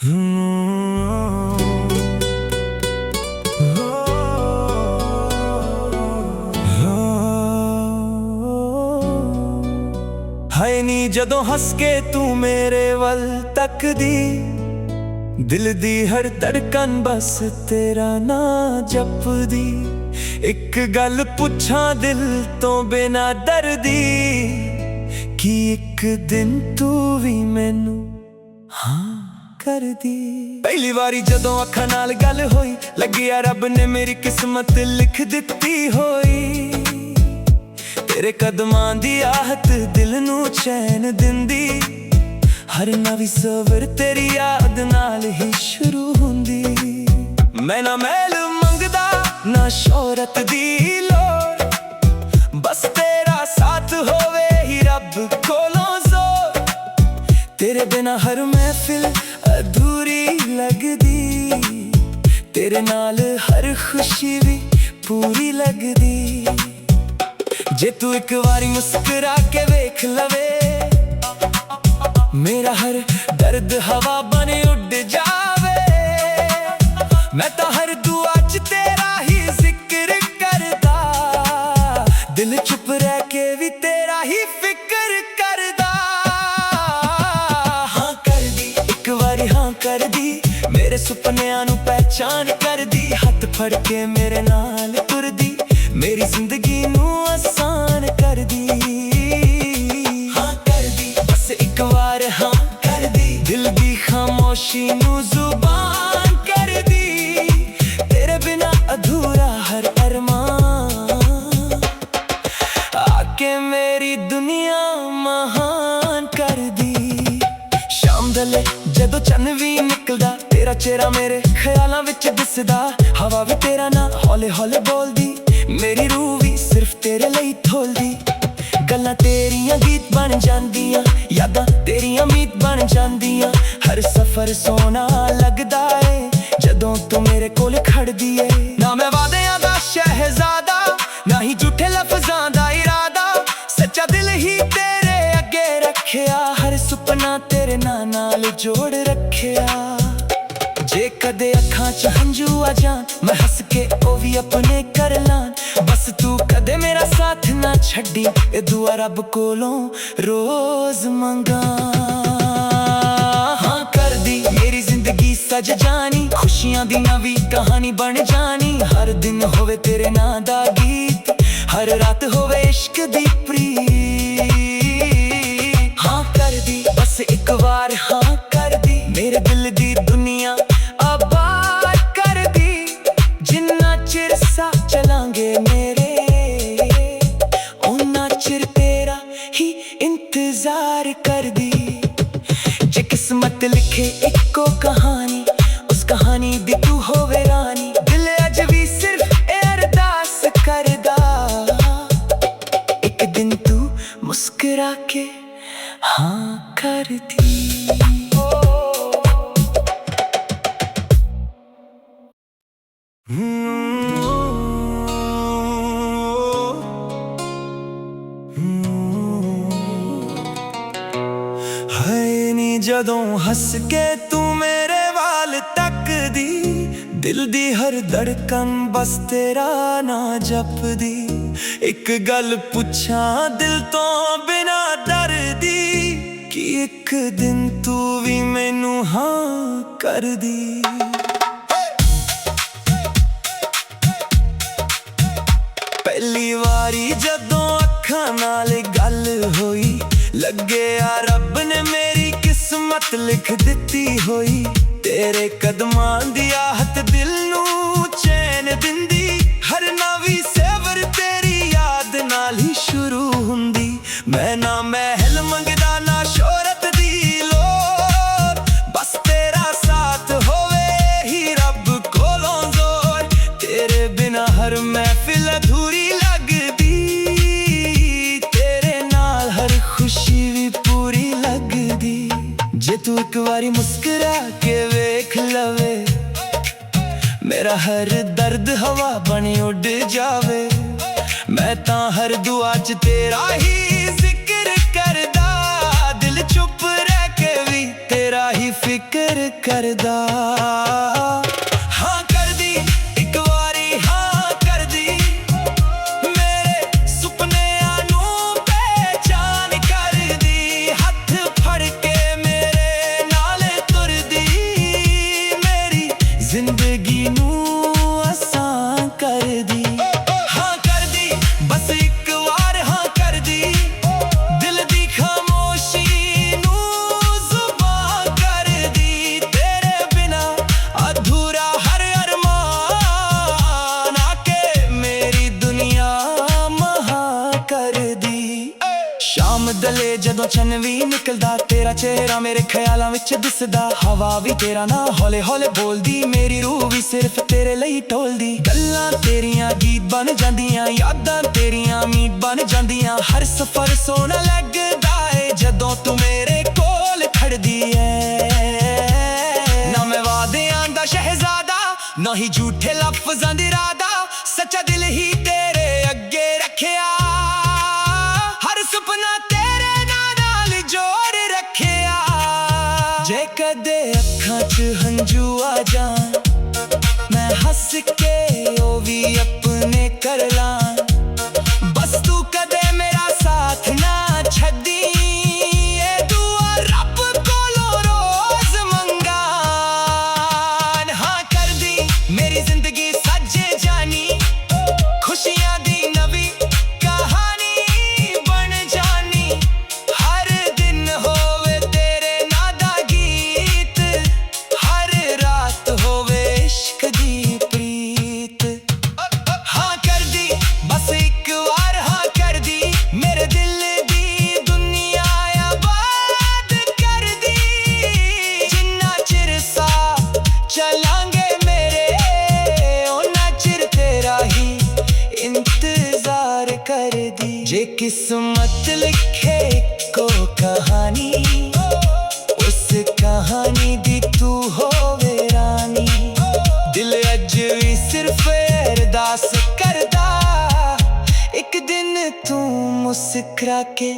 ਹਾਏ ਨੀ ਜਦੋਂ ਹੱਸ ਕੇ ਤੂੰ ਮੇਰੇ ਵੱਲ ਤੱਕਦੀ, ਦਿਲ ਦੀ ਹਰ ਧੜਕਨ ਬਸ ਤੇਰਾ ਨਾਂ ਜਪਦੀ। ਇੱਕ ਗੱਲ ਪੁੱਛਾਂ ਦਿਲ ਤੋਂ ਬਿਨਾਂ ਡਰਦੀ, ਕਿ ਇੱਕ ਦਿਨ ਤੂੰ ਵੀ ਮੈਨੂੰ ਹਾਂ ਕਰਦੀ। ਪਹਿਲੀ ਵਾਰੀ ਜਦੋਂ ਅੱਖਾਂ ਨਾਲ ਗੱਲ ਹੋਈ, ਲੱਗਿਆ ਰੱਬ ਨੇ ਮੇਰੀ ਕਿਸਮਤ ਲਿਖ ਦਿੱਤੀ ਹੋਈ। ਤੇਰੇ ਕਦਮਾਂ ਦੀ ਆਹਟ ਦਿਲ ਨੂੰ ਚੈਨ ਦਿੰਦੀ, ਹਰ ਨਵੀਂ ਸਵੇਰ ਤੇਰੀ ਯਾਦ ਨਾਲ ਹੀ ਸ਼ੁਰੂ ਹੁੰਦੀ। ਮੈਂ ਨਾ ਮਹਿਲ ਮੰਗਦਾ ਨਾ ਸ਼ੋਹਰਤ ਦੀ ਲੋੜ, ਬਸ ਤੇਰਾ ਸਾਥ ਹੋਵੇ ਹੀ ਰੱਬ ਕੋਲੋਂ ਜ਼ੋਰ। ਤੇਰੇ ਬਿਨਾਂ ਹਰ ਮਹਿਫਿਲ ਅਧੂਰੀ ਲੱਗਦੀ, ਤੇਰੇ ਨਾਲ ਹਰ ਖੁਸ਼ੀ ਵੀ ਪੂਰੀ ਲੱਗਦੀ। ਜੇ ਤੂੰ ਇੱਕ ਵਾਰੀ ਮੁਸਕਰਾ ਕੇ ਵੇਖ ਲਵੇ, ਮੇਰਾ ਹਰ ਦਰਦ ਹਵਾ ਬਣ ਉੱਡ ਜਾਵੇ। ਮੈਂ ਤਾਂ ਹਰ ਦੁਆ 'ਚ ਤੇਰਾ ਹੀ ਜ਼ਿਕਰ ਕਰਦਾ, ਦਿਲ ਚੁੱਪ ਰਹਿ ਕੇ ਵੀ ਤੇਰਾ ਹੀ ਫਿਕਰ ਕਰਦਾ। ਹਾਂ ਕਰਦੀ, ਇੱਕ ਵਾਰੀ ਹਾਂ ਕਰਦੀ, ਮੇਰੇ ਸੁਪਨਿਆਂ ਨੂੰ ਪਹਿਚਾਨ ਕਰਦੀ। ਹੱਥ ਫੜ ਕੇ ਮੇਰੇ ਨਾਲ ਤੁਰਦੀ, ਮੇਰੀ ਜ਼ਿੰਦਗੀ ਨੂੰ ਆਸਾਨ ਕਰਦੀ। ਹਾਂ ਕਰਦੀ, ਬਸ ਇੱਕ ਵਾਰ ਹਾਂ ਕਰਦੀ, ਦਿਲ ਦੀ ਖਾਮੋਸ਼ੀ ਨੂੰ ਜ਼ੁਬਾਨ ਕਰਦੀ। ਤੇਰੇ ਬਿਨਾਂ ਅਧੂਰਾ ਹਰ ਅਰਮਾਨ, ਆਕੇ ਮੇਰੀ ਦੁਨੀਆ ਮਹਾਨ ਕਰਦੀ। ਸ਼ਾਮ ਢਲੇ ਜਦੋਂ ਚੰਨ ਵੀ ਨਿਕਲਦਾ, ਤੇਰਾ ਚਿਹਰਾ ਮੇਰੇ ਖਿਆਲਾਂ ਵਿੱਚ ਦਿਸਦਾ। ਹਵਾ ਵੀ ਤੇਰਾ ਨਾਂ ਹੌਲੇ ਹੌਲੇ ਬੋਲਦੀ, ਮੇਰੀ ਰੂਹ ਵੀ ਸਿਰਫ ਤੇਰੇ ਲਈ ਥੋਲਦੀ। ਗੱਲਾਂ ਤੇਰੀਆਂ ਗੀਤ ਬਣ ਜਾਂਦੀਆਂ, ਯਾਦਾਂ ਤੇਰੀਆਂ ਮੀਤ ਬਣ ਜਾਂਦੀਆਂ। ਹਰ ਸਫ਼ਰ ਸੋਹਣਾ ਲੱਗਦਾ ਏ ਜਦੋਂ ਤੂੰ ਮੇਰੇ ਕੋਲ ਖੜਦੀ ਏ। ਨਾ ਮੈਂ ਵਾਅਦਿਆਂ ਦਾ ਸ਼ਹਿਜ਼ਾਦਾ, ਨਾ ਹੀ ਝੂਠੇ ਲਫ਼ਜ਼ਾਂ ਦਾ ਇਰਾਦਾ, ਸੱਚਾ ਦਿਲ ਹੀ ਤੇਰੇ ਅੱਗੇ ਰੱਖਿਆ। ਹਰ ਸੁਪਨਾ ਤੇਰੇ ਨਾਂ ਨਾਲ ਜੋੜ ਰੱਖਿਆ। ਜੇ ਕਦੇ ਅੱਖਾਂ 'ਚ ਹੰਝੂ ਆ ਜਾਣ, ਮੈਂ ਹੱਸ ਕੇ ਉਹ ਵੀ ਆਪਣੇ ਕਰ ਲਾਂ। ਬਸ ਤੂੰ ਕਦੇ ਮੇਰਾ ਸਾਥ ਨਾ ਛੱਡੀ, ਇਹ ਦੁਆ ਰੱਬ ਕੋਲੋਂ ਰੋਜ਼ ਮੰਗਾਂ। ਹਾਂ ਕਰਦੀ, ਮੇਰੀ ਜ਼ਿੰਦਗੀ ਸਜ ਜਾਣੀ, ਖੁਸ਼ੀਆਂ ਦੀ ਨਵੀਂ ਕਹਾਣੀ ਬਣ ਜਾਣੀ। ਹਰ ਦਿਨ ਹੋਵੇ ਤੇਰੇ ਨਾਂ ਦਾ ਗੀਤ, ਹਰ ਰਾਤ ਹੋਵੇ ਇਸ਼ਕ ਦੀ ਪ੍ਰੀਤ। ਹਾਂ ਕਰਦੀ, ਬਸ ਇੱਕ ਵਾਰ ਹਾਂ ਕਰਦੀ, ਮੇਰੇ ਦਿਲ ਦੀ ਦੁਨੀਆ ਆਬਾਦ ਕਰਦੀ। ਜਿੰਨਾ ਚਿਰ ਸਾਥ ਚਲਾਂਗੇ ਮੇਰੇ, ਉਨਾ ਚਿਰ ਤੇਰਾ ਹੀ ਇੰਤਜ਼ਾਰ ਕਰਦੀ। ਜੇ ਕਿਸਮਤ ਲਿਖੇ ਇੱਕੋ ਕਹਾਣੀ, ਉਸ ਕਹਾਣੀ ਦੀ ਤੂੰ ਹੋਵੇ ਰਾਣੀ। ਦਿਲ ਅੱਜ ਵੀ ਸਿਰਫ ਇਹ ਅਰਦਾਸ ਕਰਦਾ, ਇੱਕ ਦਿਨ ਤੂੰ ਮੁਸਕਰਾ ਕੇ ਹਾਂ ਕਰਦੀ। ਹਾਏ ਨੀ ਜਦੋਂ ਹੱਸ ਕੇ ਤੂੰ ਮੇਰੇ ਵੱਲ ਤੱਕਦੀ, ਦਿਲ ਦੀ ਹਰ ਧੜਕਨ ਬਸ ਤੇਰਾ ਨਾਂ ਜਪਦੀ। ਇੱਕ ਗੱਲ ਪੁੱਛਾਂ ਦਿਲ ਤੋਂ ਬਿਨਾਂ ਡਰਦੀ, ਕਿ ਇੱਕ ਦਿਨ ਤੂੰ ਵੀ ਮੈਨੂੰ ਹਾਂ ਕਰਦੀ। ਪਹਿਲੀ ਵਾਰੀ ਜਦੋਂ ਅੱਖਾਂ ਨਾਲ ਗੱਲ ਹੋਈ, ਲੱਗਿਆ ਰੱਬ ਨੇ ਮੇਰੀ ਕਿਸਮਤ ਲਿਖ ਦਿੱਤੀ ਹੋਈ। ਤੇਰੇ ਕਦਮਾਂ ਦੀ ਆਹਟ ਦਿਲ ਨੂੰ ਚੈਨ ਦਿੰਦੀ, ਹਰ ਨਵੀਂ ਸਵੇਰ ਤੇਰੀ ਯਾਦ ਨਾਲ ਹੀ ਸ਼ੁਰੂ ਹੁੰਦੀ। ਮੈਂ ਨਾ ਮਹਿਲ ਮੰਗਦਾ ਨਾ ਸ਼ੋਹਰਤ ਦੀ ਲੋੜ, ਬਸ ਤੇਰਾ ਸਾਥ ਹੋਵੇ ਹੀ ਰੱਬ ਕੋਲੋਂ ਜ਼ੋਰ। ਤੇਰੇ ਬਿਨਾਂ ਹਰ ਮਹਿਫਿਲ ਅਧੂਰੀ ਲੱਗਦੀ, ਤੇਰੇ ਨਾਲ ਹਰ ਖੁਸ਼ੀ ਵੀ ਪੂਰੀ ਲੱਗਦੀ। ਜੇ ਤੂੰ ਇੱਕ ਵਾਰੀ ਮੁਸਕਰਾ ਕੇ ਵੇਖ ਲਵੇ, ਮੇਰਾ ਹਰ ਦਰਦ ਹਵਾ ਬਣ ਉੱਡ ਜਾਵੇ। ਮੈਂ ਤਾਂ ਹਰ ਦੁਆ 'ਚ ਤੇਰਾ ਹੀ ਜ਼ਿਕਰ ਕਰਦਾ, ਦਿਲ ਚੁੱਪ ਰਹਿ ਕੇ ਵੀ ਤੇਰਾ ਹੀ ਫਿਕਰ ਫਿਕਰ ਕਰਦਾ। ਹਾਂ ਕਰਦੀ ਇੱਕ ਵਾਰੀ ਹਾਂ ਕਰਦੀ, ਮੇਰੇ ਸੁਪਨਿਆਂ ਨੂੰ ਪਹਿਚਾਨ ਕਰਦੀ। ਹੱਥ ਫੜ ਕੇ ਮੇਰੇ ਨਾਲ ਤੁਰਦੀ, ਮੇਰੀ ਜ਼ਿੰਦਗੀ ਨੂੰ ਆਸਾਨ ਕਰਦੀ। ਹਾਂ ਕਰਦੀ ਬਸ ਇੱਕ ਵਾਰ ਹਾਂ ਕਰਦੀ, ਦਿਲ ਦੀ ਖਾਮੋਸ਼ੀ ਨੂੰ ਜ਼ੁਬਾਨ ਕਰਦੀ। ਤੇਰੇ ਬਿਨਾ ਅਧੂਰਾ ਹਰ ਅਰਮਾਨ, ਆ ਕੇ ਮੇਰੀ ਦੁਨੀਆ ਮਹਾ ਕਰਦੀ। ਸ਼ਾਮ ਦਲੇ ਜਦੋਂ ਚੰਨ ਵੀ ਨਿਕਲਦਾ, ਤੇਰਾ ਚਿਹਰਾ ਮੇਰੇ ਖਿਆਲਾਂ ਵਿੱਚ ਦਿਸਦਾ। ਹਵਾ ਵੀ ਤੇਰਾ ਨਾਂ ਹੌਲੇ ਹੌਲੇ ਬੋਲਦੀ, ਮੇਰੀ ਰੂਹ ਵੀ ਸਿਰਫ ਤੇਰੇ ਲਈ ਟੋਲਦੀ। ਗੱਲਾਂ ਤੇਰੀਆਂ ਗੀਤ ਬਣ ਜਾਂਦੀਆਂ, ਯਾਦਾਂ ਤੇਰੀਆਂ ਮੀਤ ਬਣ ਜਾਂਦੀਆਂ। ਹਰ ਸਫ਼ਰ ਸੋਹਣਾ ਲੱਗਦਾ ਏ ਜਦੋਂ ਤੂੰ ਮੇਰੇ ਕੋਲ ਖੜਦੀ ਏ। ਨਾ ਮੈਂ ਵਾਅਦਿਆਂ ਦਾ ਸ਼ਹਿਜ਼ਾਦਾ, ਨਾ ਹੀ ਝੂਠੇ ਲਫ਼ਜ਼ਾਂ ਦੀ ਰਾਦਾ, ਸੱਚਾ ਦਿਲ ਹੀ ਤੇਰੇ ਅੱਗੇ ਰੱਖਿਆ। ਹਰ ਸੁਪਨਾ ਤੇਰੇ ਨਾਲ ਜੋੜ ਰੱਖਿਆ। ਜੇ ਕਦੇ ਅੱਖਾਂ 'ਚ ਹੰਝੂ ਆ ਜਾਣ, ਮੈਂ ਹੱਸ ਕੇ ਉਹ ਵੀ ਆਪਣੇ ਕਰ ਲਾਂ। ਬਸ ਤੂੰ ਕਦੇ ਮੇਰਾ ਸਾਥ ਨਾ ਛੱਡੀ, ਇਹ ਦੁਆ ਰੱਬ ਕੋਲੋਂ ਰੋਜ਼ ਮੰਗਾਂ। ਹਾਂ ਕਰਦੀ ਮੇਰੀ ਜ਼ਿੰਦਗੀ ਸੱਜੇ ਜਾਣੀ, ਖੁਸ਼ੀਆਂ ਦੀ ਨਵੀਂ ਕਹਾਣੀ ਬਣ ਜਾਣੀ। ਹਰ ਦਿਨ ਹੋਵੇ ਤੇਰੇ ਨਾਂ ਦਾ ਗੀਤ, ਹਰ ਰਾਤ ਹੋਵੇ ਇਸ਼ਕ ਦੀ ਪ੍ਰੀਤ। ਹਾਂ ਕਰਦੀ ਬਸ ਇੱਕ ਵਾਰ ਹਾਂ ਕਰਦੀ, ਮੇਰੇ ਦਿਲ ਦੀ ਦੁਨੀਆ ਆਬਾਦ ਕਰਦੀ। ਜਿੰਨਾ ਚਿਰ ਸਾਥ ਚਲਾਂਗੇ ਮੇਰੇ, ਓਨਾ ਚਿਰ ਤੇਰਾ ਹੀ ਇੰਤਜ਼ਾਰ ਕਰਦੀ। ਜੇ ਕਿਸਮਤ ਲਿਖੇ ਇੱਕੋ ਕਹਾਣੀ, ਉਸ ਕਹਾਣੀ ਦੀ ਤੂੰ ਹੋਵੇ ਰਾਣੀ। ਦਿਲ ਅੱਜ ਵੀ ਸਿਰਫ ਅਰਦਾਸ ਕਰਦਾ, ਇੱਕ ਦਿਨ ਤੂੰ ਮੁਸਕਰਾ ਕੇ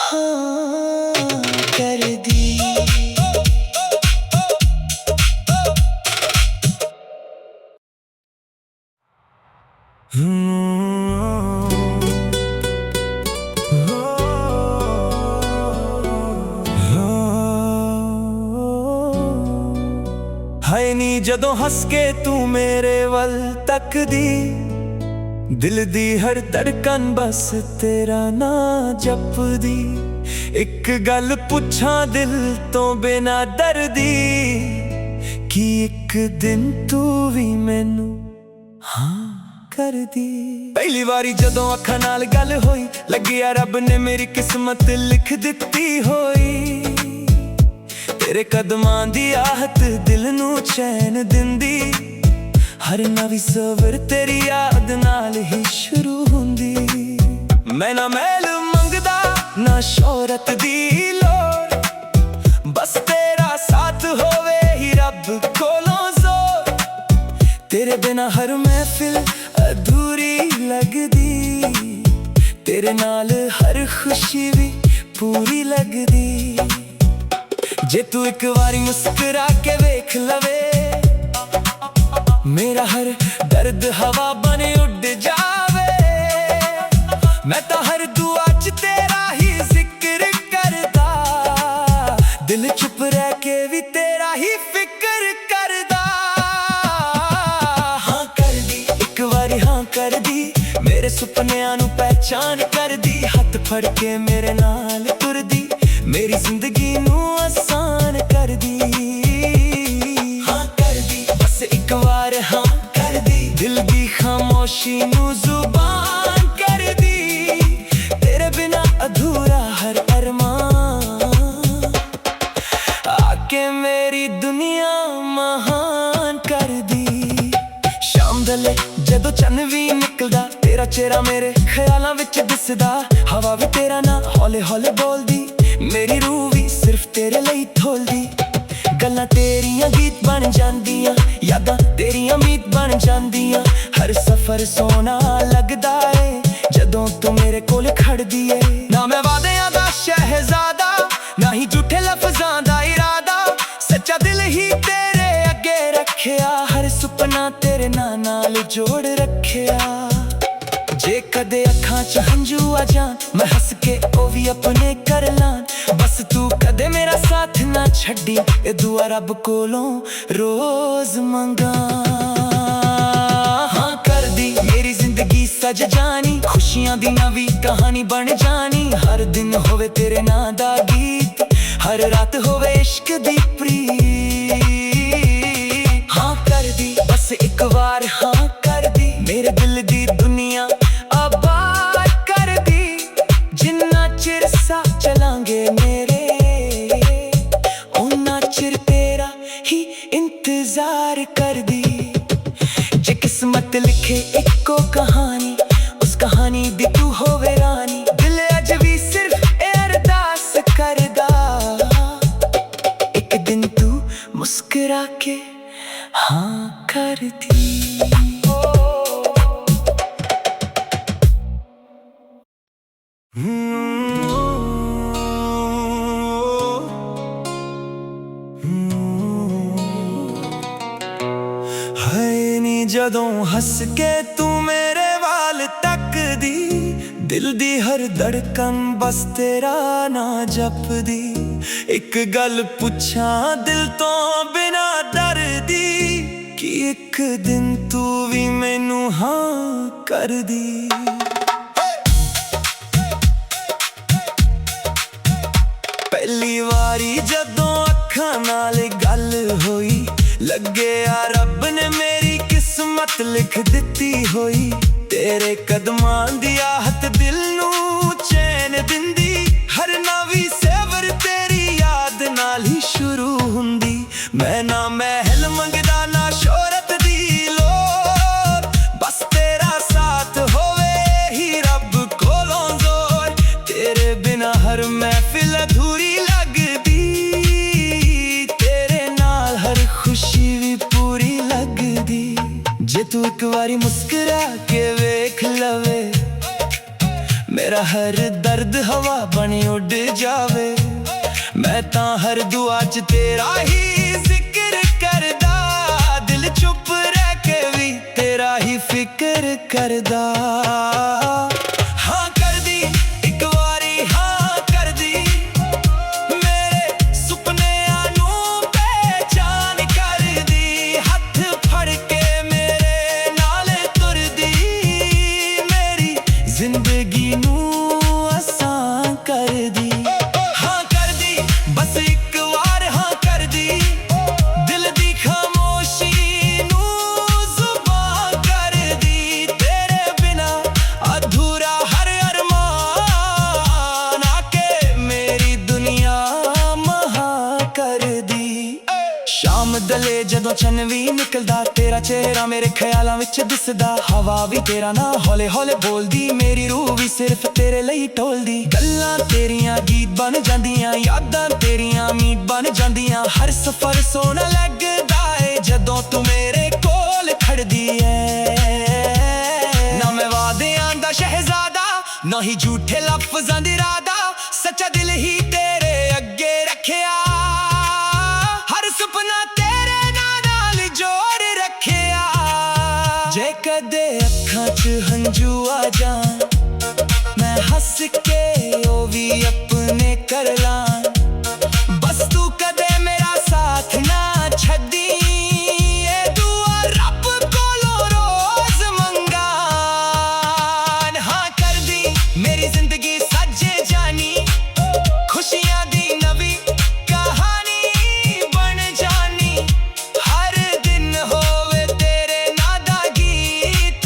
ਹਾਂ ਕਰਦੀ। ਹਾਏ ਨੀ ਜਦੋਂ ਹੱਸ ਕੇ ਤੂੰ ਮੇਰੇ ਵੱਲ ਤੱਕਦੀ, ਦਿਲ ਦੀ ਹਰ ਧੜਕਨ ਬਸ ਤੇਰਾ ਨਾਂ ਜਪਦੀ। ਇੱਕ ਗੱਲ ਪੁੱਛਾਂ ਦਿਲ ਤੋਂ ਬਿਨਾ ਡਰਦੀ, ਕਿ ਇੱਕ ਦਿਨ ਤੂੰ ਵੀ ਮੈਨੂੰ ਹਾਂ ਕਰਦੀ। ਪਹਿਲੀ ਵਾਰੀ ਜਦੋਂ ਅੱਖਾਂ ਨਾਲ ਗੱਲ ਹੋਈ, ਲੱਗਿਆ ਰੱਬ ਨੇ ਮੇਰੀ ਕਿਸਮਤ ਲਿਖ ਦਿੱਤੀ ਹੋਈ। ਤੇਰੇ ਕਦਮਾਂ ਦੀ ਆਹਟ ਦਿਲ ਨੂੰ ਚੈਨ ਦਿੰਦੀ, ਹਰ ਨਵੀਂ ਸਵਰ ਤੇਰੀ ਯਾਦ ਨਾਲ ਹੀ ਸ਼ੁਰੂ ਹੁੰਦੀ। ਮੈਂ ਨਾ ਮਹਿਲ ਮੰਗਦਾ ਨਾ ਸ਼ੋਹਰਤ ਦੀ ਲੋੜ, ਬਸ ਤੇਰਾ ਸਾਥ ਹੋਵੇ ਹੀ ਰੱਬ ਕੋਲੋਂ ਜ਼ੋਰ। ਤੇਰੇ ਬਿਨਾ ਹਰ ਮਹਿਫਿਲ ਅਧੂਰੀ ਲੱਗਦੀ, ਤੇਰੇ ਨਾਲ ਹਰ ਖੁਸ਼ੀ ਵੀ ਪੂਰੀ ਲੱਗਦੀ। ਜੇ ਤੂੰ ਇੱਕ ਵਾਰੀ ਮੁਸਕਰਾ ਕੇ ਵੇਖ ਲਵੇ, ਮੇਰਾ ਹਰ ਦਰਦ ਹਵਾ ਬਣ ਉੱਡ ਜਾਵੇ। ਮੈਂ ਤਾਂ ਹਰ ਦੁਆ 'ਚ ਤੇਰਾ ਹੀ ਜ਼ਿਕਰ ਕਰਦਾ, ਦਿਲ ਚੁੱਪ ਰਹਿ ਕੇ ਵੀ ਤੇਰਾ ਹੀ ਫਿਕਰ ਕਰਦਾ। ਹਾਂ ਕਰਦੀ ਇੱਕ ਵਾਰੀ ਹਾਂ ਕਰਦੀ, ਮੇਰੇ ਸੁਪਨਿਆਂ ਨੂੰ ਪਹਿਚਾਨ ਕਰਦੀ। ਹੱਥ ਫੜ ਕੇ ਮੇਰੇ ਨਾਲ ਤੁਰਦੀ, ਮੇਰੀ ਜ਼ਿੰਦਗੀ ਨੂੰ ਆਸਾਨ ਕਰਦੀ। ਹਾਂ ਕਰਦੀ ਬਸ ਇੱਕ ਵਾਰ ਹਾਂ ਕਰਦੀ, ਦਿਲ ਦੀ ਖਾਮੋਸ਼ੀ ਨੂੰ ਜ਼ੁਬਾਨ ਕਰਦੀ। ਤੇਰੇ ਬਿਨਾ ਅਧੂਰਾ ਹਰ ਅਰਮਾਨ, ਆ ਕੇ ਮੇਰੀ ਦੁਨੀਆ ਮਹਾਨ ਕਰਦੀ। ਸ਼ਾਮ ਦਲੇ ਜਦੋਂ ਚੰਨ ਵੀ ਨਿਕਲਦਾ, ਤੇਰਾ ਚਿਹਰਾ ਮੇਰੇ ਖਿਆਲਾਂ ਵਿੱਚ ਦਿਸਦਾ। ਹਵਾ ਵੀ ਤੇਰਾ ਨਾਂ ਹੌਲੇ ਹੌਲੇ ਬੋਲਦੀ, ਮੇਰੀ ਰੂਹ ਵੀ ਸਿਰਫ ਤੇਰੇ ਲਈ ਠੋਲਦੀ। ਗੱਲਾਂ ਤੇਰੀਆਂ ਗੀਤ ਬਣ ਜਾਂਦੀਆਂ, ਯਾਦਾਂ ਤੇਰੀਆਂ ਮੀਤ ਬਣ ਜਾਂਦੀਆਂ। ਹਰ ਸਫ਼ਰ ਸੋਹਣਾ ਲੱਗਦਾ ਏ ਜਦੋਂ ਤੂੰ ਮੇਰੇ ਕੋਲ ਖੜਦੀ ਏ। ਨਾ ਮੈਂ ਵਾਅਦਿਆਂ ਦਾ ਸ਼ਹਿਜ਼ਾਦਾ, ਨਾ ਹੀ ਝੂਠੇ ਲਫ਼ਜ਼ਾਂ ਦਾ ਇਰਾਦਾ, ਸੱਚਾ ਦਿਲ रखिया, हर सुपना तेरे नाल जोड़ रखिया। जे कदे अखां च हंझू आ जान, मैं हस के ओ भी अपने कर लान। बस तू कदे मेरा साथ ना छड्डी, ए दुआ रब कोलों रोज मंगा। हाँ कर दी मेरी जिंदगी सज जानी, खुशियां दी नवी कहानी बन जानी। हर दिन होवे तेरे नां दा गीत, हर रात होवे इश्क दी प्रीत। हाँ कर दी बस एक बार, हाँ कर दी मेरे दिल दी दुनिया आबाद कर दी। जिन्ना चिर सा चलांगे मेरे, उन्ना चिर तेरा ही इंतजार कर दी। जे किस्मत लिखे इको कहानी, उस कहानी दी तू होवे रानी। दिल अज भी सिर्फ ए अरदास करदा, एक दिन तू मुस्कुरा के हाँ कर दी। हाय नी जदों हस के तू मेरे वाल तक दी, दिल दी हर धड़कन बस तेरा ना जपदी। एक गल पुछां दिल तो बिना डरदी, कि एक दिन तू भी मैनू हाँ कर दी। पहली वारी जदों अखां नाल गल होई, लगे आ रब ने मेरी किस्मत लिख दिती होई। तेरे कदमां दी आहट दिल नू चैन दिंदी, हर नवी सैवर तेरी याद नाल ही शुरू हुंदी। मैं ना महल मंगदा ना शोहरत दी लोड़, बस तेरा साथ होवे ही रब कोलों जोर। तेरे बिना हर महफिल अधूरी लगदी, तेरे नाल हर खुशी भी पूरी लगदी। जे तू एक बारी मुस्कुरा के वेख लवे, मेरा हर दर्द हवा बनी उड़ जावे। मैं तां हर दुआ च तेरा ही जिक्र करदा, दिल चुप रह के भी तेरा ही फिक्र करदा। हाँ कर दी एक बारी, हाँ कर दी मेरे सुपनियां नू पहचान कर दी। हथ फड़ के मेरे नाल तुर दी, मेरी जिंदगी नू आसान कर दी। हाँ कर दी बस एक बार, हाँ कर दी दिल दी खामोशी नू जुबान कर दी। तेरे बिना अधूरा हर अरमान, आके मेरी दुनिया महा कर दी। शाम दले जदों चन्न भी निकलदा, तेरा चेहरा मेरे ख्यालां विच दिसदा। हवा भी तेरा ना हौले हौले बोलदी, मेरी रूह भी सिर्फ तेरे लई टोलदी। गल्लां तेरियां गीत बन जांदियां, यादां तेरियां मीत बन जांदियां। हर सफर सोना लगदा है जदों तू मेरे कोल खड़दी है। ना मैं वादियां दा शहजादा, ना ही झूठे लफ्जां दी रादा। सच्चा दिल ही तेरे अगे रखिया, हर सुपना तेरे नाल जोड़ रखिया। जे कदे अखां च हंझू आ जान, मैं हस के ओ भी अपने कर लान। बस तू कदे मेरा साथ ना छड्डी, ए दुआ रब कोलों रोज मंगा। हाँ कर दी मेरी जिंदगी सज जानी, खुशियां दी नवी कहानी बन जानी। हर दिन होवे तेरे नां दा गीत,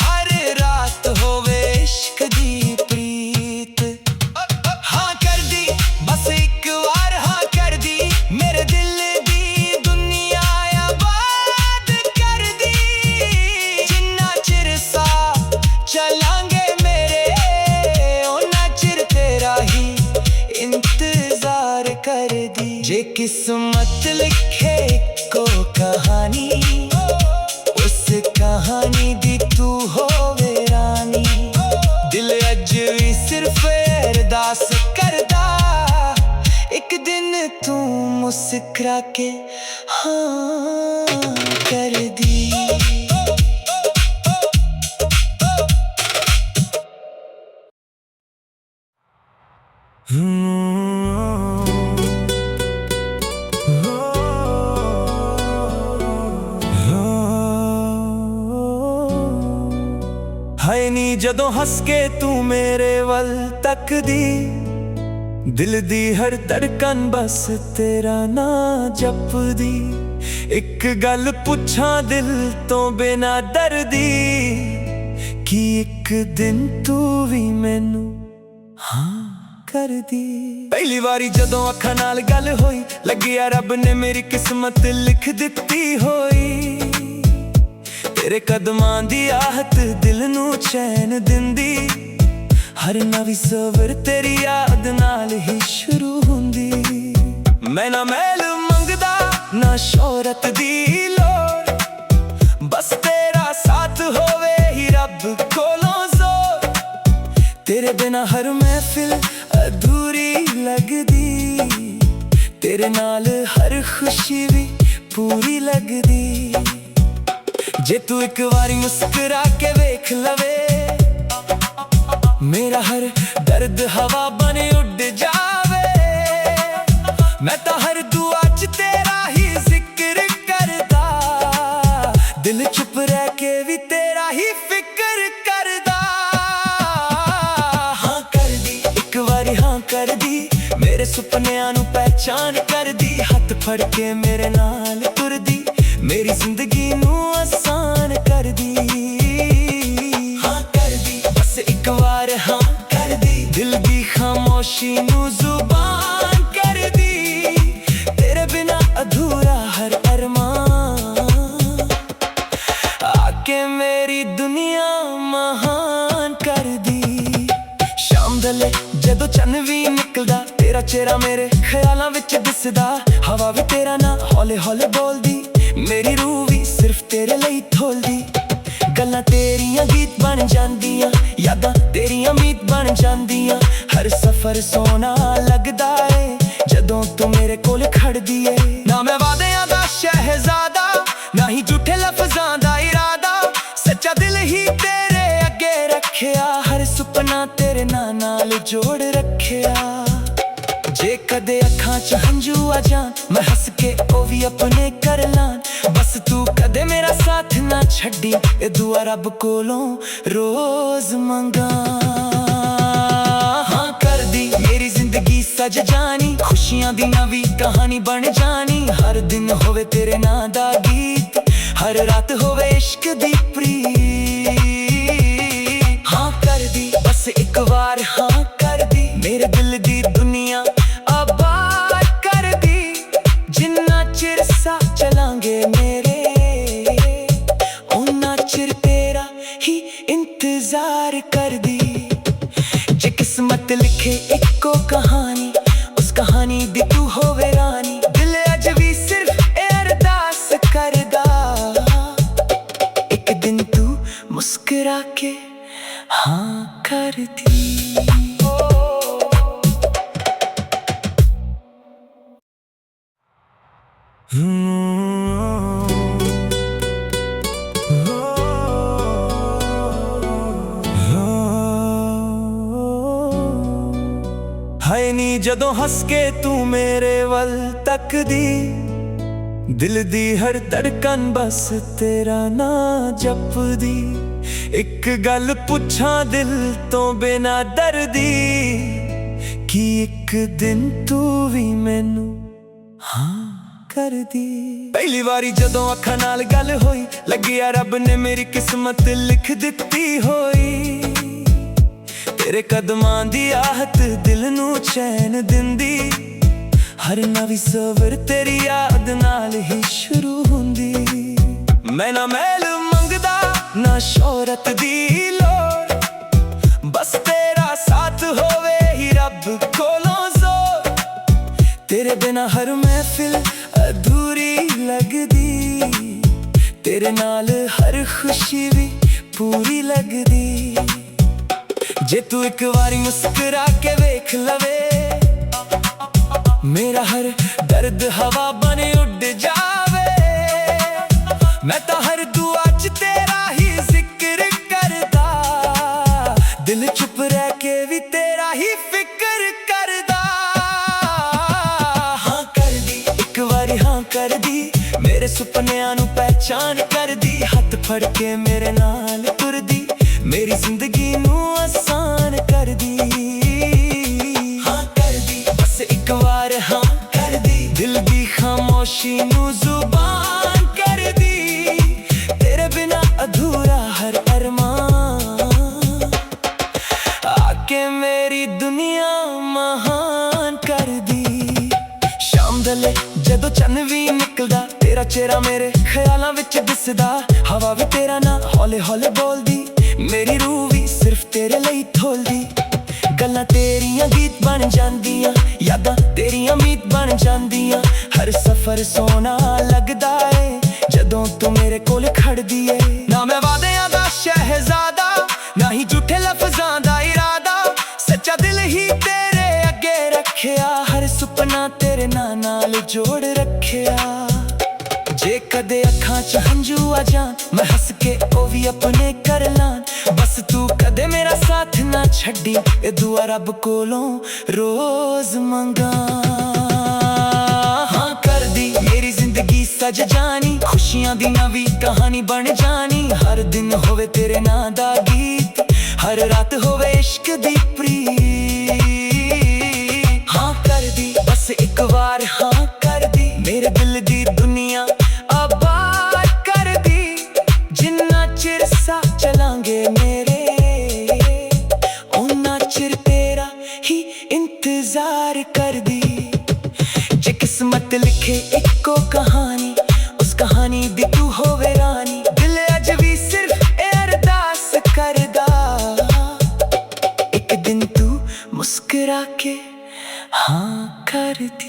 हर रात होवे इश्क दी प्रीत। हाँ कर दी बस एक बार, हाँ कर दी मेरे दिल दी दुनिया आबाद कर दी। जिन्ना चिर सा चलांगे मेरे, उन्ना चिर तेरा ही इंतजार कर दी। जे किस्मत लिखे को कहानी, उस कहानी दी तू होवे रानी। दिल अज भी सिर्फ अरदास करदा, एक दिन तू मुस्कुरा के हाँ कर दी। हाय नी जदों हस के तू मेरे वल तकदी, दिल दी हर धड़कन बस तेरा ना जपदी। एक गल पुछां दिल तो बिना डरदी, कि एक दिन तू भी मैनू हाँ कर दी। पहली बारी जदों अखां नाल गल होई, लगिया रब ने मेरी किस्मत लिख दिती होई। तेरे कदमां दी आहत दिल नू चैन दिंदी, हर नवी सवर तेरी याद नाल ही शुरू हुंदी। मैं ना महल मंगदा ना शोहरत दी लोड़, बस तेरा साथ होवे ही रब कोलों जोर। तेरे बिना हर महफिल अधूरी लगदी, तेरे नाल हर खुशी भी पूरी लगदी। जे तू एक बारी मुस्कुरा के वेख लवे, मेरा हर दर्द हवा बने उड़ जावे। मैं तो हर दुआ च तेरा ही जिक्र करदा, दिल चुप रह के भी तेरा ही फिक्र करदा। हाँ कर दी एक बारी हाँ कर दी, मेरे सुपनियां नू पहचान कर दी। हथ फड़ के मेरे नाल तुर दी, मेरी जिंदगी नू आसान कर दी। हाँ कर दी बस एक बार हाँ कर दी, दिल दी खामोशी नू जुबान कर दी। तेरे बिना अधूरा हर अरमान, आके मेरी दुनिया महान कर दी। शाम दले जदों चन्न भी निकलदा, तेरा चेहरा मेरे ख्यालां विच दिसदा। हवा भी तेरा ना हौले हौले बोलदी, मेरी रूह भी सिर्फ तेरे लिए थोलदी। गल्लां तेरियां गीत बन जांदियां, यादां तेरियां मीत बन जांदियां। हर सफर सोना लगदा है जदों तू मेरे कोल खड़दी है। ना मैं वादियां दा शहजादा, ना ही झूठे लफ्जां दा इरादा। सच्चा दिल ही तेरे अगे रखिया, हर सुपना तेरे नाल जोड़ रखिया। जे कदे अखां च हंझू आ जान, मैं हस के ओ भी अपने कर लान। बस तू कदे मेरा साथ ना छड्डी, ए दुआ रब कोलों रोज मंगा। हाँ कर दी मेरी जिंदगी सज जानी, खुशियां दी नवी कहानी बन जानी। हर दिन होवे तेरे नां दा गीत, हर रात होवे इश्क दी प्रीत। हाँ कर दी बस एक बार हाँ कर दी, मेरे दिल दी दुनिया आबाद कर दी। जिन्ना चिर सा चलांगे मेरे, उन्ना चिर तेरा ही इंतजार कर दी। जे किस्मत लिखे इको कहानी, उस कहानी दी तू होवे रानी। दिल अज भी सिर्फ अरदास करदा, एक दिन तू मुस्कुरा के हाँ कर दी। हाय नी जदों हस के तू मेरे वल तकदी, दिल दी हर धड़कन बस तेरा ना जपदी। एक गल पुछां दिल तो बिना डरदी, कि एक दिन तू भी मैनू हाँ कर दी। पहली बारी जदों अखां नाल गल होई, लगिया रब ने मेरी किस्मत लिख दिती होई। तेरे कदमां दी आहत दिल नू चैन दिंदी, हर नवी सवर तेरी याद नाल ही शुरू हुंदी। मैं ना महल मंगदा ना शोहरत दी लोड़, बस तेरा साथ होवे ही रब कोलों जोर। तेरे बिना हर महफिल अधूरी लगदी, तेरे नाल हर खुशी भी पूरी लगदी। जे तू एक बारी मुस्कुरा के वेख लवे, मेरा हर दर्द हवा बने उड़ जावे। मैं तो हर दुआ च तेरा ही जिक्र करदा, दिल चुप रह के भी तेरा ही फिक्र करदा। हाँ कर दी एक बारी, हाँ कर दी, मेरे सुपनिਆਂ ਨੂੰ ਪਹਿਚਾਨ करदी। हथ फड़ के मेरे नाल तुरदी, मेरी जिंदगी ਨੂੰ आसान करदी। हाँ कर दी बस एक बार, हाँ कर दी, दिल दी खामोशी ਨੂੰ जुबान कर दी। तेरे बिना अधूरा हर अरमान, आके मेरी दुनिया महान कर दी। शाम दले जदों चन्न भी निकलदा, तेरा चेहरा मेरे ख्यालां विच दिसदा। हवा भी तेरा ना हौले हौले बोलदी, मेरी रूह भी सिर्फ तेरे ਲਈ ठोलदी। गल्लां तेरियां गीत बन जांदियां, यादां तेरियां मीत बन जांदियां। हर सफर सोना लगदा ए जदों तू मेरे कोल खड़दी ए। ना मैं वादियां दा शहजादा, ना ही झूठे लफ्ज़ां दा इरादा, सच्चा दिल ही तेरे अगे रखिया। हर सुपना तेरे नाल जोड़ रखिया। जे कदे अखां च हंझू आ जान, मैं हस के ओ भी अपने कर लान। बस तू कदे मेरा साथ ना छड्डी, ए दुआ रब कोलों रोज मंगा। हाँ कर दी मेरी जिंदगी सज जानी, खुशियां दी नवी कहानी बन जानी। हर दिन होवे तेरे नां दा गीत, हर रात होवे इश्क दी प्रीत। हाँ कर दी बस एक बार, हाँ कर दी, मेरे दिल दी दुनिया आबाद कर दी। जिन्ना चिर सा चलांगे मेरे, उन्ना चिर तेरा ही इंतजार कर दी। जे किस्मत लिखे इको कहानी, उस कहानी दी तू होवे रानी। दिल अज भी सिर्फ ए अरदास करदा, एक दिन तू मुस्कुरा के हाँ कर दी।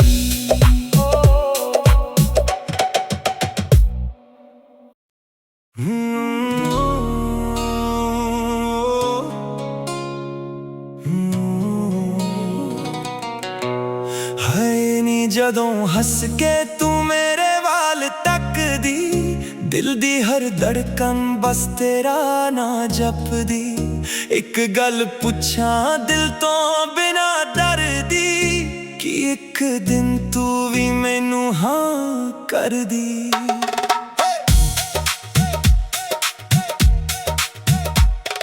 हाय नी जदों हस के तू मेरे वाल तकदी, दिल दी हर धड़कन बस तेरा ना जपदी। एक गल पुछां दिल तो बिना डरदी, कि एक दिन तू भी मैनू हाँ कर दी।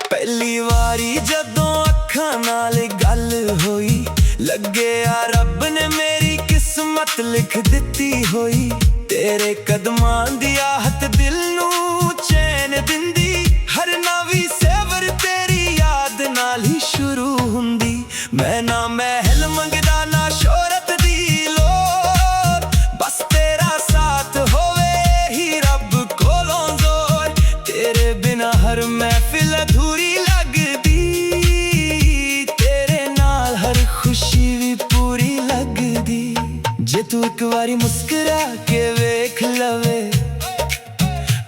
पहली वारी जदों अखां नाल गल होई, लगे आ रब ने मेरी किस्मत लिख दिती होई। तेरे कदमां दी आहट दिल नू चैन दिंदी, हर नवी सैवर तेरी याद नाल ही शुरू हुंदी। मैं ना महल मंगदा ना शोहरत दी लोड़, बस तेरा साथ होवे ही रब कोलों जोर। तेरे बिना हर महफिल अधूरी लगदी, तेरे नाल हर खुशी भी पूरी लगदी। जे तू एक बारी मुस्कुरा के वेख लवे,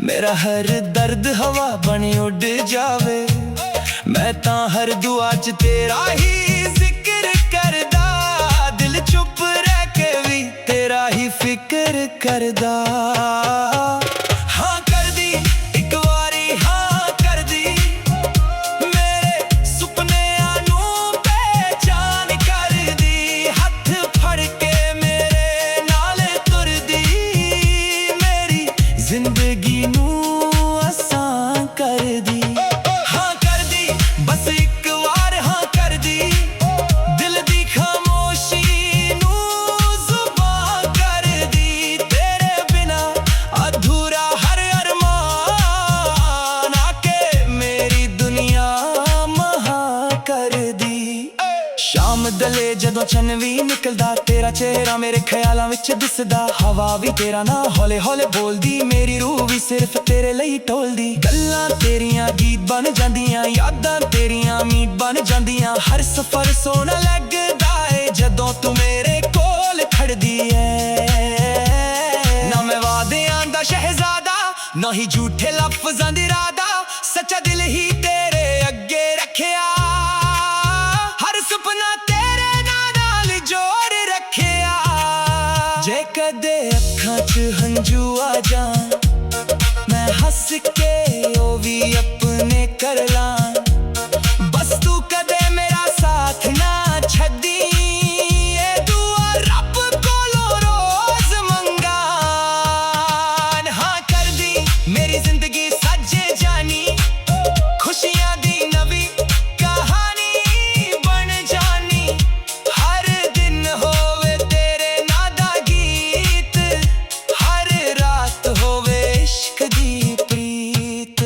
मेरा हर दर्द हवा बने उड़ जावे। मैं तां हर दुआ च तेरा ही जिक्र करदा, दिल चुप रह के भी तेरा ही फिक्र करदा। हाँ कर दी एक बारी, हाँ कर दी, मेरे सुपनिਆਂ ਨੂੰ ਪਹਿਚਾਨ करदी। हथ फड़ के मेरे नाल तुरदी, मेरी जिंदगी ਨੂੰ आसान करदी। हाँ कर दी बस एक बार, हाँ कर दी, दिल दी खामोशी ਨੂੰ जुबान कर दी। तेरे बिना अधूरा हर अरमान, आके मेरी दुनिया महां कर दी। शाम दले जदों चन्न भी निकलदा, तेरा चेहरा मेरे ख्यालां विच दिसदा। हवा भी तेरा ना हौले हौले बोलदी, मेरी रूह भी सिर्फ तेरे ਲਈ ढोलदी। गल्लां तेरियां गीत बन जांदियां, यादां तेरियां मीत बन जांदियां। हर सफर सोना लगदा ए जदों तू मेरे कोल खड़दी ऐ। ना मैं वादियां दा शहजादा, ना ही झूठे लफ्ज़ां दी इरादा, सच्चा दिल ही तेरे अगे रखिया। हर सुपना तेरे नाल जोड़ रखिया। ਅੱਖਾਂ 'ਚ ਹੰਝੂ ਆ ਜਾਣ, ਮੈਂ ਹੱਸ ਕੇ ਉਹ ਵੀ ਆਪਣੇ ਕਰ ਲਾਂ। ਬਸ ਤੂੰ ਕਦੇ ਮੇਰਾ ਸਾਥ ਨਾ ਛੱਡੀ, ਇਹ ਦੁਆ ਰੱਬ ਕੋਲੋਂ ਰੋਜ਼ ਮੰਗਾਂ। ਹਾਂ ਕਰਦੀ ਮੇਰੀ ਜ਼ਿੰਦਗੀ ਸੱਜੇ ਜਾਣੀ, ਖੁਸ਼ੀਆਂ ਦੀ ਨਵੀਂ ਕਹਾਣੀ ਬਣ ਜਾਣੀ। ਹਰ ਦਿਨ ਹੋਵੇ ਤੇਰੇ ਨਾਂ ਦਾ ਗੀਤ, ਹਰ ਰਾਤ ਹੋਵੇ ਇਸ਼ਕ ਦੀ ਪ੍ਰੀਤ।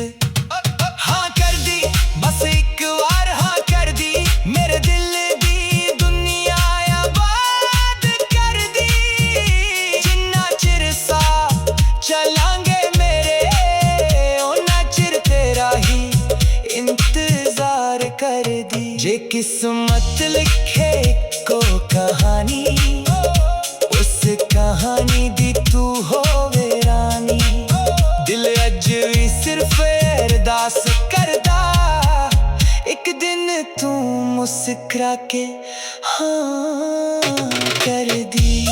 ਹਾਂ ਕਰਦੀ ਬਸ ਇੱਕ ਵਾਰ ਹਾਂ ਕਰਦੀ, ਮੇਰੇ ਦਿਲ ਦੀ ਦੁਨੀਆ ਆਬਾਦ ਕਰਦੀ। ਜਿੰਨਾ ਚਿਰ ਸਾਹ ਚਲਾਂਗੇ ਮੇਰੇ, ਓਨਾ ਚਿਰ ਤੇਰਾ ਹੀ ਇੰਤਜ਼ਾਰ ਕਰਦੀ। ਜੇ ਕਿਸਮਤ ਲਿਖੇ ਇੱਕੋ ਕਹਾਣੀ, ਉਸ ਕਹਾਣੀ ਦੀ ਤੂੰ ਹੋਵੇ ਰਾਣੀ। ਦਿਲ ਅੱਜ ਵੀ ਸਿਰਫ ਅਰਦਾਸ ਕਰਦਾ, ਇੱਕ ਦਿਨ ਤੂੰ ਮੁਸਕਰਾ ਕੇ ਹਾਂ ਕਰਦੀ।